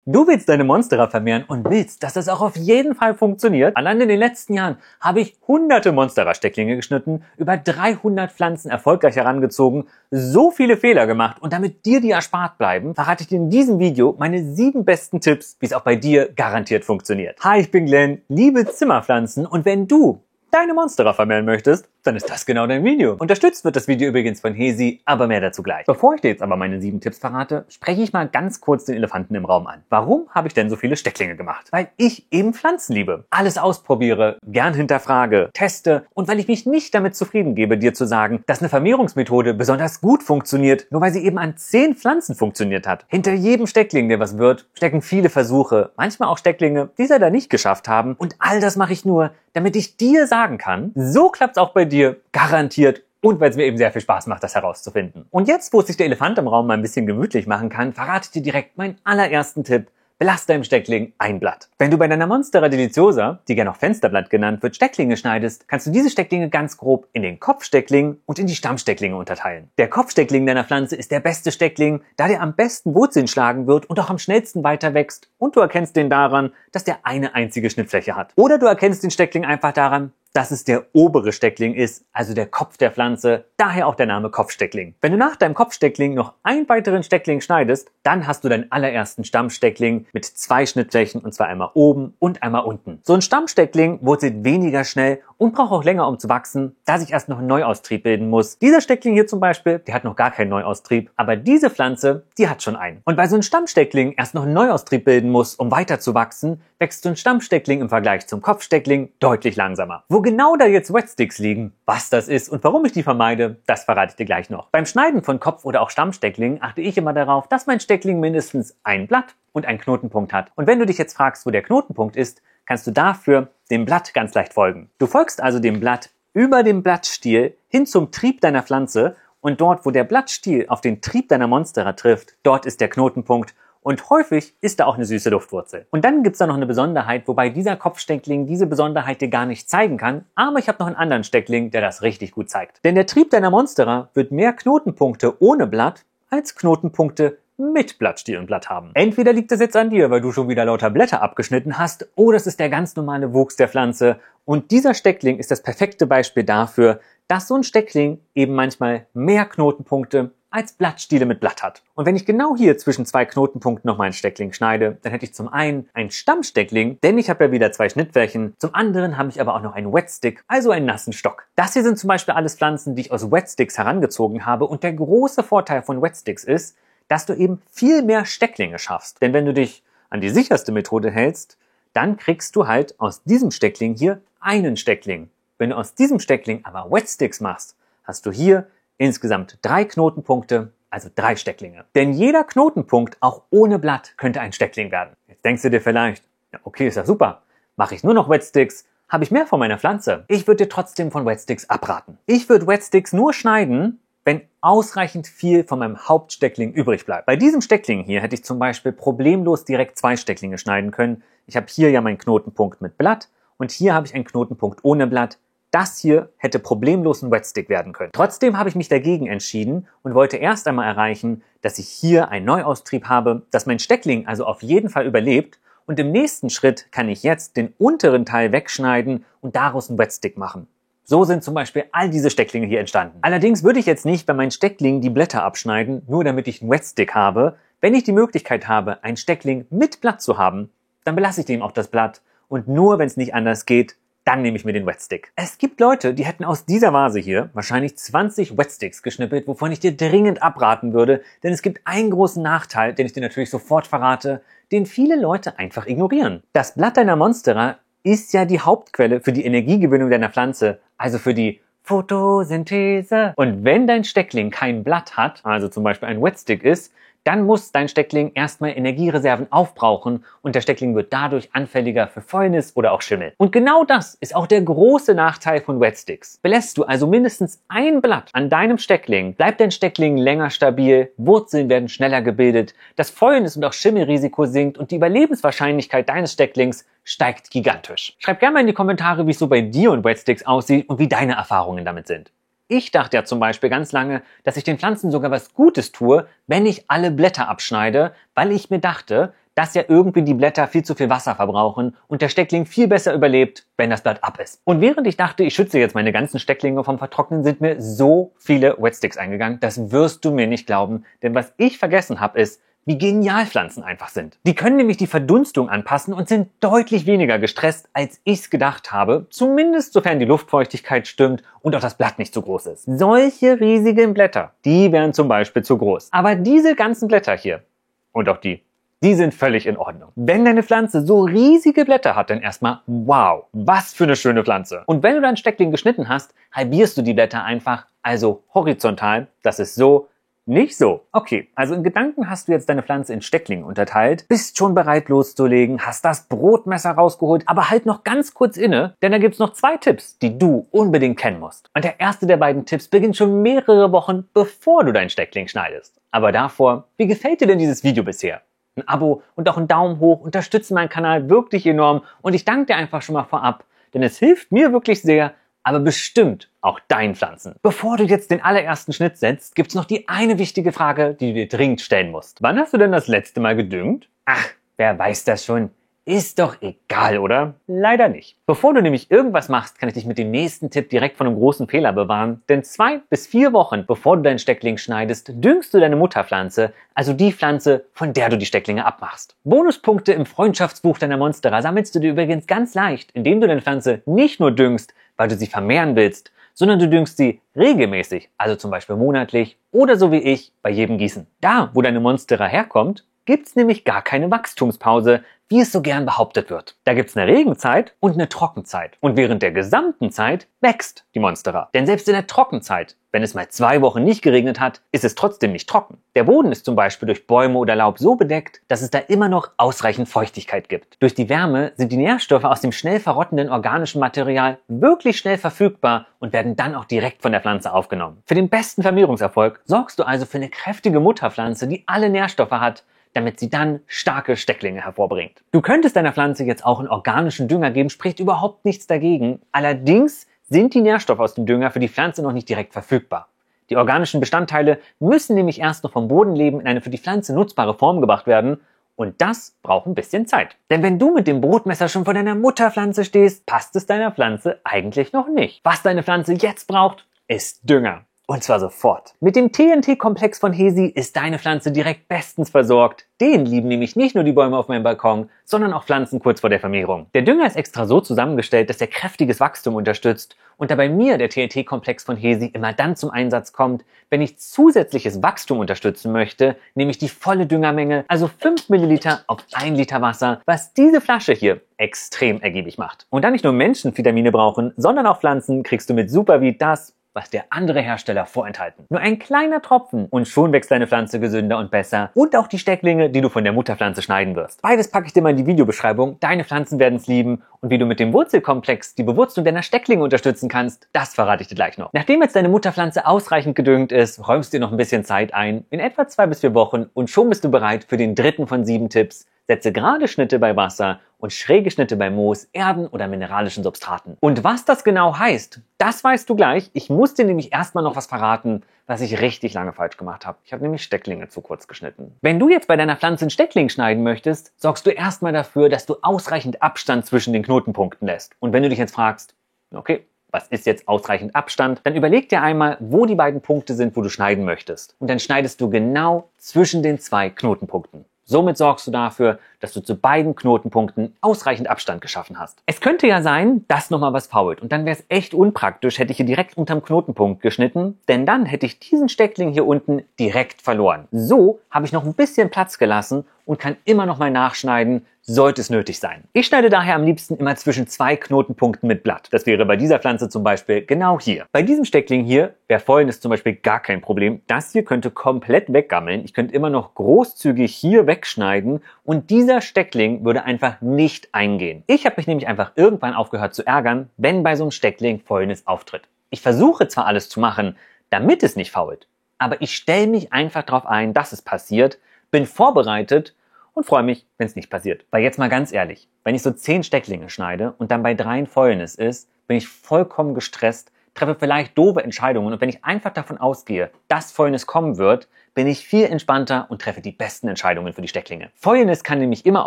Du willst deine Monstera vermehren und willst, dass das auch auf jeden Fall funktioniert? Allein in den letzten Jahren habe ich hunderte Monstera-Stecklinge geschnitten, über 300 Pflanzen erfolgreich herangezogen, so viele Fehler gemacht und damit dir die erspart bleiben, verrate ich dir in diesem Video meine 7 besten Tipps, wie es auch bei dir garantiert funktioniert. Hi, ich bin Glenn, liebe Zimmerpflanzen, und wenn du deine Monstera vermehren möchtest, dann ist das genau dein Video. Unterstützt wird das Video übrigens von Hesi, aber mehr dazu gleich. Bevor ich dir jetzt aber meine 7 Tipps verrate, spreche ich mal ganz kurz den Elefanten im Raum an. Warum habe ich denn so viele Stecklinge gemacht? Weil ich eben Pflanzen liebe, alles ausprobiere, gern hinterfrage, teste und weil ich mich nicht damit zufrieden gebe, dir zu sagen, dass eine Vermehrungsmethode besonders gut funktioniert, nur weil sie eben an 10 Pflanzen funktioniert hat. Hinter jedem Steckling, der was wird, stecken viele Versuche, manchmal auch Stecklinge, die es leider nicht geschafft haben, und all das mache ich nur, damit ich dir sagen kann, so klappt's auch bei dir, garantiert, und weil es mir eben sehr viel Spaß macht, das herauszufinden. Und jetzt, wo sich der Elefant im Raum mal ein bisschen gemütlich machen kann, verrate ich dir direkt meinen allerersten Tipp: Belass deinem Steckling ein Blatt. Wenn du bei deiner Monstera deliciosa, die gerne auch Fensterblatt genannt wird, Stecklinge schneidest, kannst du diese Stecklinge ganz grob in den Kopfsteckling und in die Stammstecklinge unterteilen. Der Kopfsteckling deiner Pflanze ist der beste Steckling, da der am besten Wurzeln schlagen wird und auch am schnellsten weiter wächst, und du erkennst den daran, dass der eine einzige Schnittfläche hat. Oder du erkennst den Steckling einfach daran, dass es der obere Steckling ist, also der Kopf der Pflanze, daher auch der Name Kopfsteckling. Wenn du nach deinem Kopfsteckling noch einen weiteren Steckling schneidest, dann hast du deinen allerersten Stammsteckling mit 2 Schnittflächen, und zwar einmal oben und einmal unten. So ein Stammsteckling wurzelt weniger schnell und braucht auch länger, um zu wachsen, da sich erst noch ein Neuaustrieb bilden muss. Dieser Steckling hier zum Beispiel, der hat noch gar keinen Neuaustrieb, aber diese Pflanze, die hat schon einen. Und weil so ein Stammsteckling erst noch einen Neuaustrieb bilden muss, um weiter zu wachsen, wächst so ein Stammsteckling im Vergleich zum Kopfsteckling deutlich langsamer. Wo genau da jetzt Wetsticks liegen, was das ist und warum ich die vermeide, das verrate ich dir gleich noch. Beim Schneiden von Kopf- oder auch Stammstecklingen achte ich immer darauf, dass mein Steckling mindestens ein Blatt und einen Knotenpunkt hat. Und wenn du dich jetzt fragst, wo der Knotenpunkt ist, kannst du dafür dem Blatt ganz leicht folgen. Du folgst also dem Blatt über dem Blattstiel hin zum Trieb deiner Pflanze, und dort, wo der Blattstiel auf den Trieb deiner Monstera trifft, dort ist der Knotenpunkt. Und häufig ist da auch eine süße Luftwurzel. Und dann gibt's da noch eine Besonderheit, wobei dieser Kopfsteckling diese Besonderheit dir gar nicht zeigen kann, aber ich habe noch einen anderen Steckling, der das richtig gut zeigt. Denn der Trieb deiner Monstera wird mehr Knotenpunkte ohne Blatt als Knotenpunkte mit Blattstiel und Blatt haben. Entweder liegt das jetzt an dir, weil du schon wieder lauter Blätter abgeschnitten hast, oder es ist der ganz normale Wuchs der Pflanze. Und dieser Steckling ist das perfekte Beispiel dafür, dass so ein Steckling eben manchmal mehr Knotenpunkte als Blattstiele mit Blatt hat. Und wenn ich genau hier zwischen 2 Knotenpunkten noch meinen Steckling schneide, dann hätte ich zum einen einen Stammsteckling, denn ich habe ja wieder 2 Schnittflächen, zum anderen habe ich aber auch noch einen Wetstick, also einen nassen Stock. Das hier sind zum Beispiel alles Pflanzen, die ich aus Wetsticks herangezogen habe, und der große Vorteil von Wetsticks ist, dass du eben viel mehr Stecklinge schaffst. Denn wenn du dich an die sicherste Methode hältst, dann kriegst du halt aus diesem Steckling hier einen Steckling. Wenn du aus diesem Steckling aber Wetsticks machst, hast du hier insgesamt 3 Knotenpunkte, also 3 Stecklinge. Denn jeder Knotenpunkt, auch ohne Blatt, könnte ein Steckling werden. Jetzt denkst du dir vielleicht, ja, okay, ist ja super. Mache ich nur noch Wetsticks, habe ich mehr von meiner Pflanze. Ich würde dir trotzdem von Wetsticks abraten. Ich würde Wetsticks nur schneiden, wenn ausreichend viel von meinem Hauptsteckling übrig bleibt. Bei diesem Steckling hier hätte ich zum Beispiel problemlos direkt 2 Stecklinge schneiden können. Ich habe hier ja meinen Knotenpunkt mit Blatt und hier habe ich einen Knotenpunkt ohne Blatt. Das hier hätte problemlos ein Wetstick werden können. Trotzdem habe ich mich dagegen entschieden und wollte erst einmal erreichen, dass ich hier einen Neuaustrieb habe, dass mein Steckling also auf jeden Fall überlebt, und im nächsten Schritt kann ich jetzt den unteren Teil wegschneiden und daraus einen Wetstick machen. So sind zum Beispiel all diese Stecklinge hier entstanden. Allerdings würde ich jetzt nicht bei meinen Stecklingen die Blätter abschneiden, nur damit ich einen Wetstick habe. Wenn ich die Möglichkeit habe, einen Steckling mit Blatt zu haben, dann belasse ich dem auch das Blatt, und nur wenn es nicht anders geht, dann nehme ich mir den Wetstick. Es gibt Leute, die hätten aus dieser Vase hier wahrscheinlich 20 Wetsticks geschnippelt, wovon ich dir dringend abraten würde, denn es gibt einen großen Nachteil, den ich dir natürlich sofort verrate, den viele Leute einfach ignorieren. Das Blatt deiner Monstera ist ja die Hauptquelle für die Energiegewinnung deiner Pflanze, also für die Photosynthese. Und wenn dein Steckling kein Blatt hat, also zum Beispiel ein Wetstick ist, dann muss dein Steckling erstmal Energiereserven aufbrauchen, und der Steckling wird dadurch anfälliger für Fäulnis oder auch Schimmel. Und genau das ist auch der große Nachteil von Wetsticks. Belässt du also mindestens ein Blatt an deinem Steckling, bleibt dein Steckling länger stabil, Wurzeln werden schneller gebildet, das Fäulnis und auch Schimmelrisiko sinkt und die Überlebenswahrscheinlichkeit deines Stecklings steigt gigantisch. Schreib gerne mal in die Kommentare, wie es so bei dir und Wetsticks aussieht und wie deine Erfahrungen damit sind. Ich dachte ja zum Beispiel ganz lange, dass ich den Pflanzen sogar was Gutes tue, wenn ich alle Blätter abschneide, weil ich mir dachte, dass ja irgendwie die Blätter viel zu viel Wasser verbrauchen und der Steckling viel besser überlebt, wenn das Blatt ab ist. Und während ich dachte, ich schütze jetzt meine ganzen Stecklinge vom Vertrocknen, sind mir so viele Wetsticks eingegangen, das wirst du mir nicht glauben, denn was ich vergessen habe ist, wie genial Pflanzen einfach sind. Die können nämlich die Verdunstung anpassen und sind deutlich weniger gestresst, als ich's gedacht habe, zumindest sofern die Luftfeuchtigkeit stimmt und auch das Blatt nicht zu groß ist. Solche riesigen Blätter, die wären zum Beispiel zu groß. Aber diese ganzen Blätter hier und auch die sind völlig in Ordnung. Wenn deine Pflanze so riesige Blätter hat, dann erstmal wow, was für eine schöne Pflanze. Und wenn du deinen Steckling geschnitten hast, halbierst du die Blätter einfach, also horizontal, das ist so, nicht so. Okay, also in Gedanken hast du jetzt deine Pflanze in Stecklinge unterteilt, bist schon bereit loszulegen, hast das Brotmesser rausgeholt, aber halt noch ganz kurz inne, denn da gibt's noch 2 Tipps, die du unbedingt kennen musst. Und der erste der beiden Tipps beginnt schon mehrere Wochen, bevor du deinen Steckling schneidest. Aber davor, wie gefällt dir denn dieses Video bisher? Ein Abo und auch ein Daumen hoch unterstützen meinen Kanal wirklich enorm und ich danke dir einfach schon mal vorab, denn es hilft mir wirklich sehr, aber bestimmt auch deinen Pflanzen. Bevor du jetzt den allerersten Schnitt setzt, gibt's noch die eine wichtige Frage, die du dir dringend stellen musst. Wann hast du denn das letzte Mal gedüngt? Ach, wer weiß das schon? Ist doch egal, oder? Leider nicht. Bevor du nämlich irgendwas machst, kann ich dich mit dem nächsten Tipp direkt von einem großen Fehler bewahren. Denn 2 bis 4 Wochen, bevor du deinen Steckling schneidest, düngst du deine Mutterpflanze, also die Pflanze, von der du die Stecklinge abmachst. Bonuspunkte im Freundschaftsbuch deiner Monstera sammelst du dir übrigens ganz leicht, indem du deine Pflanze nicht nur düngst, weil du sie vermehren willst, sondern du düngst sie regelmäßig, also zum Beispiel monatlich oder so wie ich bei jedem Gießen. Da, wo deine Monstera herkommt, gibt's nämlich gar keine Wachstumspause, wie es so gern behauptet wird. Da gibt's eine Regenzeit und eine Trockenzeit. Und während der gesamten Zeit wächst die Monstera. Denn selbst in der Trockenzeit, wenn es mal 2 Wochen nicht geregnet hat, ist es trotzdem nicht trocken. Der Boden ist zum Beispiel durch Bäume oder Laub so bedeckt, dass es da immer noch ausreichend Feuchtigkeit gibt. Durch die Wärme sind die Nährstoffe aus dem schnell verrottenden organischen Material wirklich schnell verfügbar und werden dann auch direkt von der Pflanze aufgenommen. Für den besten Vermehrungserfolg sorgst du also für eine kräftige Mutterpflanze, die alle Nährstoffe hat, damit sie dann starke Stecklinge hervorbringt. Du könntest deiner Pflanze jetzt auch einen organischen Dünger geben, spricht überhaupt nichts dagegen. Allerdings sind die Nährstoffe aus dem Dünger für die Pflanze noch nicht direkt verfügbar. Die organischen Bestandteile müssen nämlich erst noch vom Bodenleben in eine für die Pflanze nutzbare Form gebracht werden und das braucht ein bisschen Zeit. Denn wenn du mit dem Brotmesser schon vor deiner Mutterpflanze stehst, passt es deiner Pflanze eigentlich noch nicht. Was deine Pflanze jetzt braucht, ist Dünger. Und zwar sofort. Mit dem TNT-Komplex von Hesi ist deine Pflanze direkt bestens versorgt. Den lieben nämlich nicht nur die Bäume auf meinem Balkon, sondern auch Pflanzen kurz vor der Vermehrung. Der Dünger ist extra so zusammengestellt, dass er kräftiges Wachstum unterstützt und da bei mir der TNT-Komplex von Hesi immer dann zum Einsatz kommt, wenn ich zusätzliches Wachstum unterstützen möchte, nehme ich die volle Düngermenge, also 5 Milliliter auf 1 Liter Wasser, was diese Flasche hier extrem ergiebig macht. Und da nicht nur Menschen Vitamine brauchen, sondern auch Pflanzen, kriegst du mit Superweed das, was der andere Hersteller vorenthalten. Nur ein kleiner Tropfen und schon wächst deine Pflanze gesünder und besser und auch die Stecklinge, die du von der Mutterpflanze schneiden wirst. Beides packe ich dir mal in die Videobeschreibung. Deine Pflanzen werden es lieben und wie du mit dem Wurzelkomplex die Bewurzung deiner Stecklinge unterstützen kannst, das verrate ich dir gleich noch. Nachdem jetzt deine Mutterpflanze ausreichend gedüngt ist, räumst du dir noch ein bisschen Zeit ein, in etwa 2 bis 4 Wochen und schon bist du bereit für den 3. von 7 Tipps. Setze gerade Schnitte bei Wasser und schräge Schnitte bei Moos, Erden oder mineralischen Substraten. Und was das genau heißt, das weißt du gleich. Ich muss dir nämlich erstmal noch was verraten, was ich richtig lange falsch gemacht habe. Ich habe nämlich Stecklinge zu kurz geschnitten. Wenn du jetzt bei deiner Pflanze einen Steckling schneiden möchtest, sorgst du erstmal dafür, dass du ausreichend Abstand zwischen den Knotenpunkten lässt. Und wenn du dich jetzt fragst, okay, was ist jetzt ausreichend Abstand? Dann überleg dir einmal, wo die beiden Punkte sind, wo du schneiden möchtest. Und dann schneidest du genau zwischen den 2 Knotenpunkten. Somit sorgst du dafür, dass du zu beiden Knotenpunkten ausreichend Abstand geschaffen hast. Es könnte ja sein, dass nochmal was fault und dann wäre es echt unpraktisch, hätte ich hier direkt unterm Knotenpunkt geschnitten, denn dann hätte ich diesen Steckling hier unten direkt verloren. So habe ich noch ein bisschen Platz gelassen und kann immer noch mal nachschneiden, sollte es nötig sein. Ich schneide daher am liebsten immer zwischen 2 Knotenpunkten mit Blatt. Das wäre bei dieser Pflanze zum Beispiel genau hier. Bei diesem Steckling hier wäre Fäulnis zum Beispiel gar kein Problem. Das hier könnte komplett weggammeln. Ich könnte immer noch großzügig hier wegschneiden und dieser Steckling würde einfach nicht eingehen. Ich habe mich nämlich einfach irgendwann aufgehört zu ärgern, wenn bei so einem Steckling Fäulnis auftritt. Ich versuche zwar alles zu machen, damit es nicht fault, aber ich stelle mich einfach darauf ein, dass es passiert, bin vorbereitet und freue mich, wenn es nicht passiert. Weil jetzt mal ganz ehrlich, wenn ich so 10 Stecklinge schneide und dann bei 3 Fäulnis ist, bin ich vollkommen gestresst, treffe vielleicht doofe Entscheidungen und wenn ich einfach davon ausgehe, dass Fäulnis kommen wird, bin ich viel entspannter und treffe die besten Entscheidungen für die Stecklinge. Fäulnis kann nämlich immer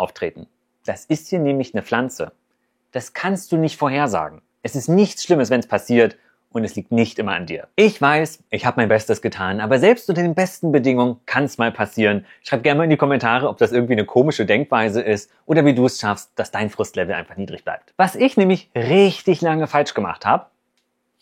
auftreten. Das ist hier nämlich eine Pflanze. Das kannst du nicht vorhersagen. Es ist nichts Schlimmes, wenn es passiert, und es liegt nicht immer an dir. Ich weiß, ich habe mein Bestes getan, aber selbst unter den besten Bedingungen kann es mal passieren. Schreib gerne mal in die Kommentare, ob das irgendwie eine komische Denkweise ist oder wie du es schaffst, dass dein Frustlevel einfach niedrig bleibt. Was ich nämlich richtig lange falsch gemacht habe: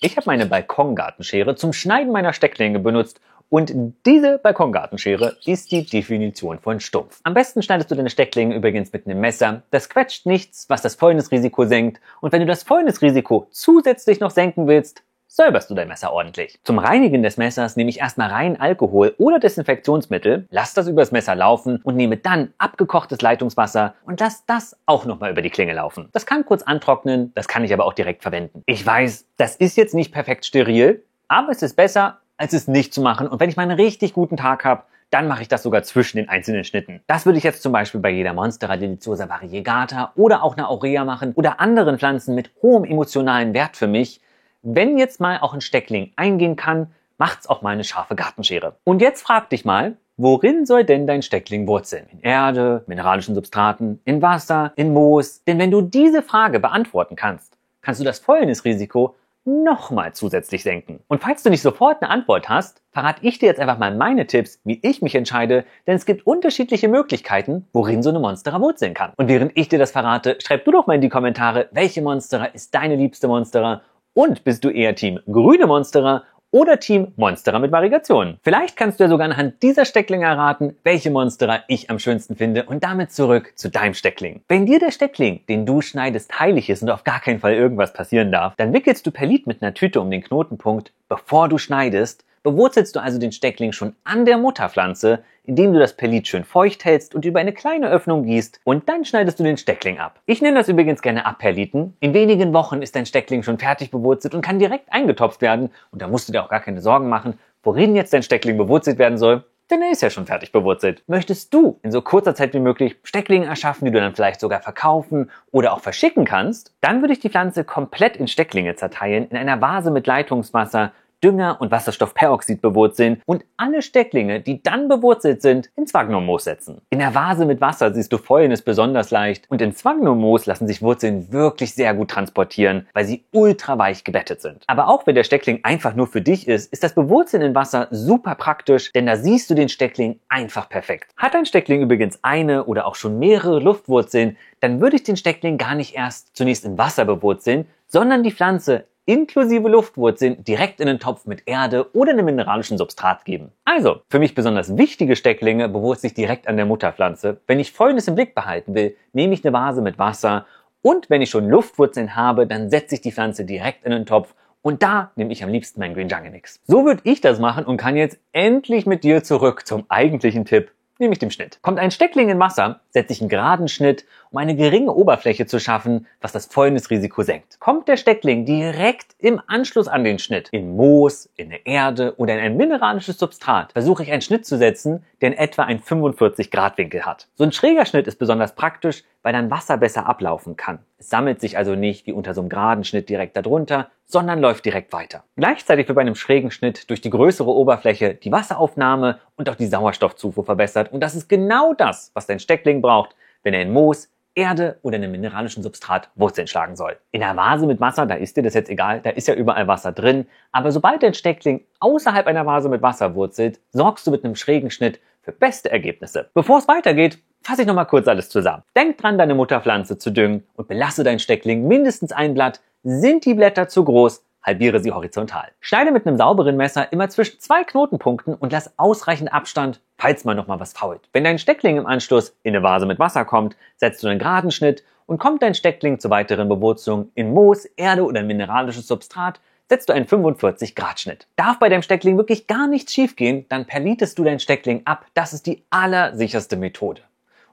Ich habe meine Balkongartenschere zum Schneiden meiner Stecklinge benutzt. Und diese Balkongartenschere ist die Definition von stumpf. Am besten schneidest du deine Stecklinge übrigens mit einem Messer. Das quetscht nichts, was das Fäulnisrisiko senkt. Und wenn du das Fäulnisrisiko zusätzlich noch senken willst, säuberst du dein Messer ordentlich. Zum Reinigen des Messers nehme ich erstmal rein Alkohol oder Desinfektionsmittel, lass das übers Messer laufen und nehme dann abgekochtes Leitungswasser und lass das auch nochmal über die Klinge laufen. Das kann kurz antrocknen, das kann ich aber auch direkt verwenden. Ich weiß, das ist jetzt nicht perfekt steril, aber es ist besser, als es nicht zu machen. Und wenn ich mal einen richtig guten Tag habe, dann mache ich das sogar zwischen den einzelnen Schnitten. Das würde ich jetzt zum Beispiel bei jeder Monstera deliciosa variegata oder auch einer Aurea machen oder anderen Pflanzen mit hohem emotionalen Wert für mich. Wenn jetzt mal auch ein Steckling eingehen kann, macht's auch mal eine scharfe Gartenschere. Und jetzt frag dich mal, worin soll denn dein Steckling wurzeln? In Erde, mineralischen Substraten, in Wasser, in Moos? Denn wenn du diese Frage beantworten kannst, kannst du das Fäulnisrisiko nochmal zusätzlich senken. Und falls du nicht sofort eine Antwort hast, verrate ich dir jetzt einfach mal meine Tipps, wie ich mich entscheide, denn es gibt unterschiedliche Möglichkeiten, worin so eine Monstera wurzeln kann. Und während ich dir das verrate, schreib du doch mal in die Kommentare, welche Monstera ist deine liebste Monstera und bist du eher Team grüne Monstera oder Team Monstera mit Variationen. Vielleicht kannst du ja sogar anhand dieser Stecklinge erraten, welche Monstera ich am schönsten finde und damit zurück zu deinem Steckling. Wenn dir der Steckling, den du schneidest, heilig ist und auf gar keinen Fall irgendwas passieren darf, dann wickelst du Perlit mit einer Tüte um den Knotenpunkt, bevor du schneidest. Bewurzelst du also den Steckling schon an der Mutterpflanze, indem du das Perlit schön feucht hältst und über eine kleine Öffnung gießt und dann schneidest du den Steckling ab. Ich nenne das übrigens gerne Abperliten. In wenigen Wochen ist dein Steckling schon fertig bewurzelt und kann direkt eingetopft werden und da musst du dir auch gar keine Sorgen machen, worin jetzt dein Steckling bewurzelt werden soll, denn er ist ja schon fertig bewurzelt. Möchtest du in so kurzer Zeit wie möglich Stecklinge erschaffen, die du dann vielleicht sogar verkaufen oder auch verschicken kannst, dann würde ich die Pflanze komplett in Stecklinge zerteilen, in einer Vase mit Leitungswasser, Dünger und Wasserstoffperoxid bewurzeln und alle Stecklinge, die dann bewurzelt sind, in Sphagnummoos setzen. In der Vase mit Wasser siehst du Fäulnis besonders leicht und in Sphagnummoos lassen sich Wurzeln wirklich sehr gut transportieren, weil sie ultra weich gebettet sind. Aber auch wenn der Steckling einfach nur für dich ist das Bewurzeln in Wasser super praktisch, denn da siehst du den Steckling einfach perfekt. Hat ein Steckling übrigens eine oder auch schon mehrere Luftwurzeln, dann würde ich den Steckling gar nicht erst zunächst in Wasser bewurzeln, sondern die Pflanze inklusive Luftwurzeln direkt in den Topf mit Erde oder einem mineralischen Substrat geben. Also, für mich besonders wichtige Stecklinge bewurzel ich direkt an der Mutterpflanze. Wenn ich Fäulnis im Blick behalten will, nehme ich eine Vase mit Wasser und wenn ich schon Luftwurzeln habe, dann setze ich die Pflanze direkt in den Topf und da nehme ich am liebsten meinen Green Jungle Mix. So würde ich das machen und kann jetzt endlich mit dir zurück zum eigentlichen Tipp, nämlich dem Schnitt. Kommt ein Steckling in Wasser, setze ich einen geraden Schnitt, um eine geringe Oberfläche zu schaffen, was das Fäulnisrisiko senkt. Kommt der Steckling direkt im Anschluss an den Schnitt, in Moos, in der Erde oder in ein mineralisches Substrat, versuche ich einen Schnitt zu setzen, der in etwa einen 45 Grad Winkel hat. So ein schräger Schnitt ist besonders praktisch, weil dann Wasser besser ablaufen kann. Es sammelt sich also nicht wie unter so einem geraden Schnitt direkt darunter, sondern läuft direkt weiter. Gleichzeitig wird bei einem schrägen Schnitt durch die größere Oberfläche die Wasseraufnahme und auch die Sauerstoffzufuhr verbessert. Und das ist genau das, was dein Steckling braucht, wenn er in Moos, Erde oder einem mineralischen Substrat Wurzeln schlagen soll. In einer Vase mit Wasser, da ist dir das jetzt egal, da ist ja überall Wasser drin. Aber sobald dein Steckling außerhalb einer Vase mit Wasser wurzelt, sorgst du mit einem schrägen Schnitt für beste Ergebnisse. Bevor es weitergeht, fasse ich nochmal kurz alles zusammen. Denk dran, deine Mutterpflanze zu düngen und belasse dein Steckling mindestens ein Blatt. Sind die Blätter zu groß, halbiere sie horizontal. Schneide mit einem sauberen Messer immer zwischen 2 Knotenpunkten und lass ausreichend Abstand, falls mal nochmal was fault. Wenn dein Steckling im Anschluss in eine Vase mit Wasser kommt, setzt du einen geraden Schnitt und kommt dein Steckling zur weiteren Bewurzelung in Moos, Erde oder ein mineralisches Substrat, setzt du einen 45 Grad Schnitt. Darf bei deinem Steckling wirklich gar nichts schiefgehen, dann perlitest du dein Steckling ab. Das ist die allersicherste Methode.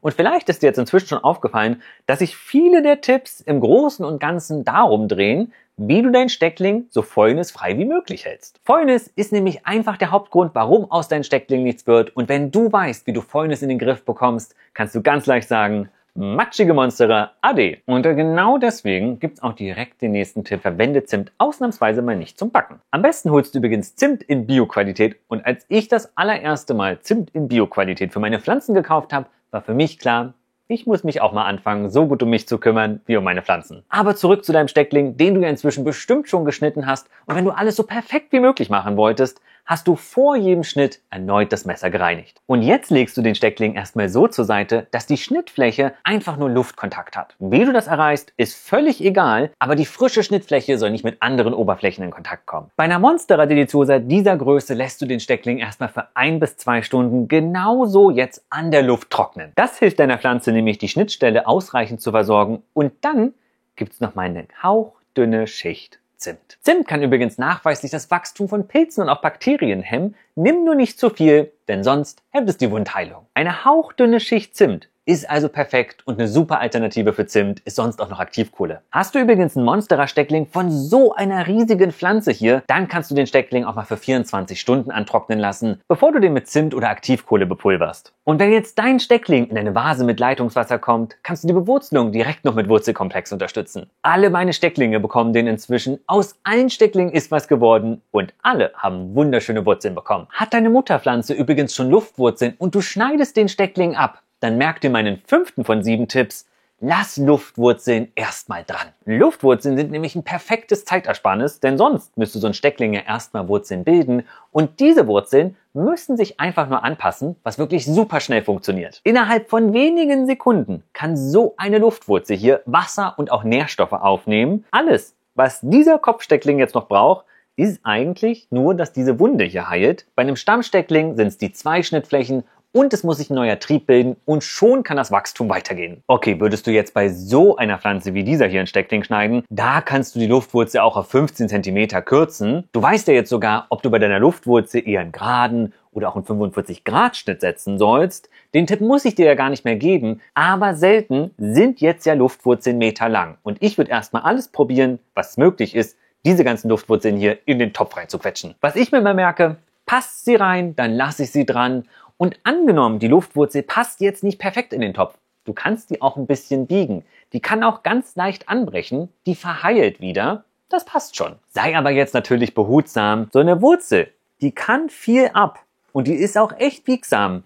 Und vielleicht ist dir jetzt inzwischen schon aufgefallen, dass sich viele der Tipps im Großen und Ganzen darum drehen, wie du dein Steckling so fäulnisfrei wie möglich hältst. Fäulnis ist nämlich einfach der Hauptgrund, warum aus deinem Steckling nichts wird. Und wenn du weißt, wie du Fäulnis in den Griff bekommst, kannst du ganz leicht sagen, Matschige Monsterer Ade. Und genau deswegen gibt's auch direkt den nächsten Tipp. Verwende Zimt ausnahmsweise mal nicht zum Backen. Am besten holst du übrigens Zimt in Bio-Qualität. Und als ich das allererste Mal Zimt in Bio-Qualität für meine Pflanzen gekauft habe, war für mich klar, ich muss mich auch mal anfangen, so gut um mich zu kümmern wie um meine Pflanzen. Aber zurück zu deinem Steckling, den du ja inzwischen bestimmt schon geschnitten hast. Und wenn du alles so perfekt wie möglich machen wolltest, hast du vor jedem Schnitt erneut das Messer gereinigt. Und jetzt legst du den Steckling erstmal so zur Seite, dass die Schnittfläche einfach nur Luftkontakt hat. Wie du das erreichst, ist völlig egal, aber die frische Schnittfläche soll nicht mit anderen Oberflächen in Kontakt kommen. Bei einer Monstera deliciosa dieser Größe lässt du den Steckling erstmal für 1 bis 2 Stunden genauso jetzt an der Luft trocknen. Das hilft deiner Pflanze nämlich, die Schnittstelle ausreichend zu versorgen, und dann gibt es noch mal eine hauchdünne Schicht Zimt. Zimt kann übrigens nachweislich das Wachstum von Pilzen und auch Bakterien hemmen. Nimm nur nicht zu viel, denn sonst hemmt es die Wundheilung. Eine hauchdünne Schicht Zimt ist also perfekt und eine super Alternative für Zimt ist sonst auch noch Aktivkohle. Hast du übrigens einen Monstera-Steckling von so einer riesigen Pflanze hier, dann kannst du den Steckling auch mal für 24 Stunden antrocknen lassen, bevor du den mit Zimt oder Aktivkohle bepulverst. Und wenn jetzt dein Steckling in eine Vase mit Leitungswasser kommt, kannst du die Bewurzelung direkt noch mit Wurzelkomplex unterstützen. Alle meine Stecklinge bekommen den inzwischen. Aus allen Stecklingen ist was geworden und alle haben wunderschöne Wurzeln bekommen. Hat deine Mutterpflanze übrigens schon Luftwurzeln und du schneidest den Steckling ab, dann merk dir meinen 5. von 7 Tipps. Lass Luftwurzeln erstmal dran. Luftwurzeln sind nämlich ein perfektes Zeitersparnis, denn sonst müsste so ein Steckling ja erstmal Wurzeln bilden und diese Wurzeln müssen sich einfach nur anpassen, was wirklich super schnell funktioniert. Innerhalb von wenigen Sekunden kann so eine Luftwurzel hier Wasser und auch Nährstoffe aufnehmen. Alles, was dieser Kopfsteckling jetzt noch braucht, ist eigentlich nur, dass diese Wunde hier heilt. Bei einem Stammsteckling sind es die 2 Schnittflächen und es muss sich ein neuer Trieb bilden und schon kann das Wachstum weitergehen. Okay, würdest du jetzt bei so einer Pflanze wie dieser hier einen Steckling schneiden, da kannst du die Luftwurzel auch auf 15 cm kürzen. Du weißt ja jetzt sogar, ob du bei deiner Luftwurzel eher einen geraden oder auch einen 45-Grad-Schnitt setzen sollst. Den Tipp muss ich dir ja gar nicht mehr geben, aber selten sind jetzt ja Luftwurzeln meterlang. Und ich würde erstmal alles probieren, was möglich ist, diese ganzen Luftwurzeln hier in den Topf reinzuquetschen. Was ich mir immer merke, passt sie rein, dann lasse ich sie dran. Und angenommen, die Luftwurzel passt jetzt nicht perfekt in den Topf, du kannst die auch ein bisschen biegen. Die kann auch ganz leicht anbrechen, die verheilt wieder, das passt schon. Sei aber jetzt natürlich behutsam, so eine Wurzel, die kann viel ab und die ist auch echt biegsam.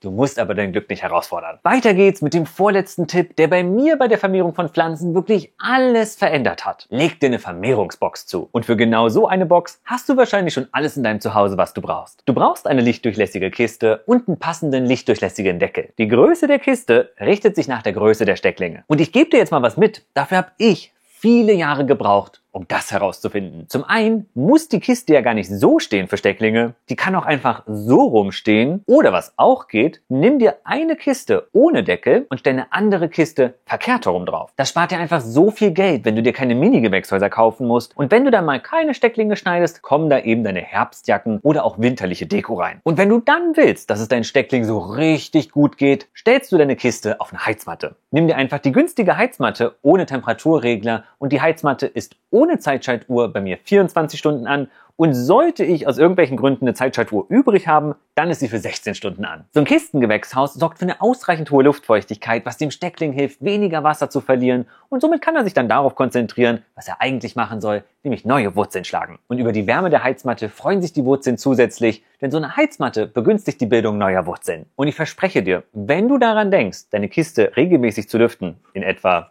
Du musst aber dein Glück nicht herausfordern. Weiter geht's mit dem vorletzten Tipp, der bei mir bei der Vermehrung von Pflanzen wirklich alles verändert hat. Leg dir eine Vermehrungsbox zu. Und für genau so eine Box hast du wahrscheinlich schon alles in deinem Zuhause, was du brauchst. Du brauchst eine lichtdurchlässige Kiste und einen passenden lichtdurchlässigen Deckel. Die Größe der Kiste richtet sich nach der Größe der Stecklinge. Und ich gebe dir jetzt mal was mit. Dafür habe ich viele Jahre gebraucht, um das herauszufinden. Zum einen muss die Kiste ja gar nicht so stehen für Stecklinge. Die kann auch einfach so rumstehen. Oder was auch geht, nimm dir eine Kiste ohne Deckel und stell eine andere Kiste verkehrt herum drauf. Das spart dir einfach so viel Geld, wenn du dir keine Mini-Gewächshäuser kaufen musst. Und wenn du dann mal keine Stecklinge schneidest, kommen da eben deine Herbstjacken oder auch winterliche Deko rein. Und wenn du dann willst, dass es deinen Steckling so richtig gut geht, stellst du deine Kiste auf eine Heizmatte. Nimm dir einfach die günstige Heizmatte ohne Temperaturregler und die Heizmatte ist ohne Zeitschaltuhr bei mir 24 Stunden an und sollte ich aus irgendwelchen Gründen eine Zeitschaltuhr übrig haben, dann ist sie für 16 Stunden an. So ein Kistengewächshaus sorgt für eine ausreichend hohe Luftfeuchtigkeit, was dem Steckling hilft, weniger Wasser zu verlieren und somit kann er sich dann darauf konzentrieren, was er eigentlich machen soll, nämlich neue Wurzeln schlagen. Und über die Wärme der Heizmatte freuen sich die Wurzeln zusätzlich, denn so eine Heizmatte begünstigt die Bildung neuer Wurzeln. Und ich verspreche dir, wenn du daran denkst, deine Kiste regelmäßig zu lüften, in etwa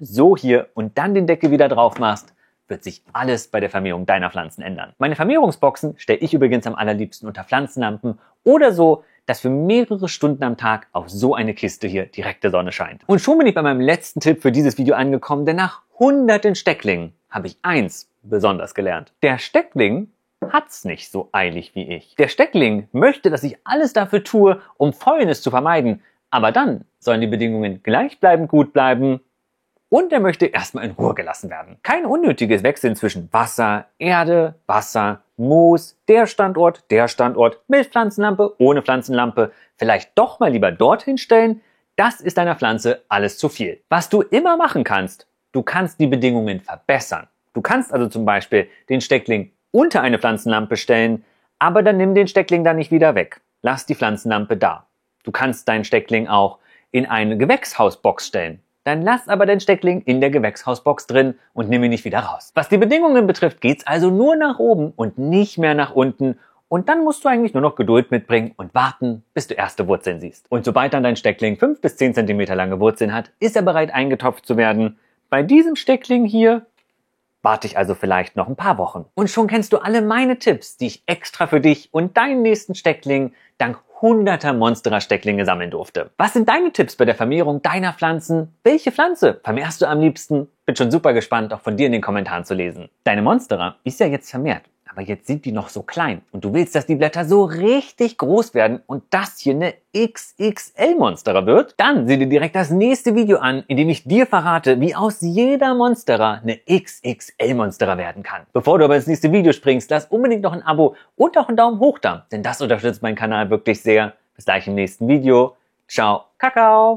so hier und dann den Deckel wieder drauf machst, wird sich alles bei der Vermehrung deiner Pflanzen ändern. Meine Vermehrungsboxen stelle ich übrigens am allerliebsten unter Pflanzenlampen oder so, dass für mehrere Stunden am Tag auf so eine Kiste hier direkte Sonne scheint. Und schon bin ich bei meinem letzten Tipp für dieses Video angekommen, denn nach hunderten Stecklingen habe ich eins besonders gelernt. Der Steckling hat's nicht so eilig wie ich. Der Steckling möchte, dass ich alles dafür tue, um Fäulnis zu vermeiden, aber dann sollen die Bedingungen gleichbleibend gut bleiben. Und er möchte erstmal in Ruhe gelassen werden. Kein unnötiges Wechseln zwischen Wasser, Erde, Wasser, Moos, der Standort, mit Pflanzenlampe, ohne Pflanzenlampe, vielleicht doch mal lieber dorthin stellen. Das ist deiner Pflanze alles zu viel. Was du immer machen kannst, du kannst die Bedingungen verbessern. Du kannst also zum Beispiel den Steckling unter eine Pflanzenlampe stellen, aber dann nimm den Steckling da nicht wieder weg. Lass die Pflanzenlampe da. Du kannst deinen Steckling auch in eine Gewächshausbox stellen. Dann lass aber den Steckling in der Gewächshausbox drin und nimm ihn nicht wieder raus. Was die Bedingungen betrifft, geht's also nur nach oben und nicht mehr nach unten. Und dann musst du eigentlich nur noch Geduld mitbringen und warten, bis du erste Wurzeln siehst. Und sobald dann dein Steckling 5 bis 10 cm lange Wurzeln hat, ist er bereit eingetopft zu werden. Bei diesem Steckling hier warte ich also vielleicht noch ein paar Wochen. Und schon kennst du alle meine Tipps, die ich extra für dich und deinen nächsten Steckling dank hunderter Monstera-Stecklinge sammeln durfte. Was sind deine Tipps bei der Vermehrung deiner Pflanzen? Welche Pflanze vermehrst du am liebsten? Bin schon super gespannt, auch von dir in den Kommentaren zu lesen. Deine Monstera ist ja jetzt vermehrt. Aber jetzt sind die noch so klein und du willst, dass die Blätter so richtig groß werden und das hier eine XXL-Monstera wird? Dann sieh dir direkt das nächste Video an, in dem ich dir verrate, wie aus jeder Monstera eine XXL-Monstera werden kann. Bevor du aber ins nächste Video springst, lass unbedingt noch ein Abo und auch einen Daumen hoch da, denn das unterstützt meinen Kanal wirklich sehr. Bis gleich im nächsten Video. Ciao, Kakao!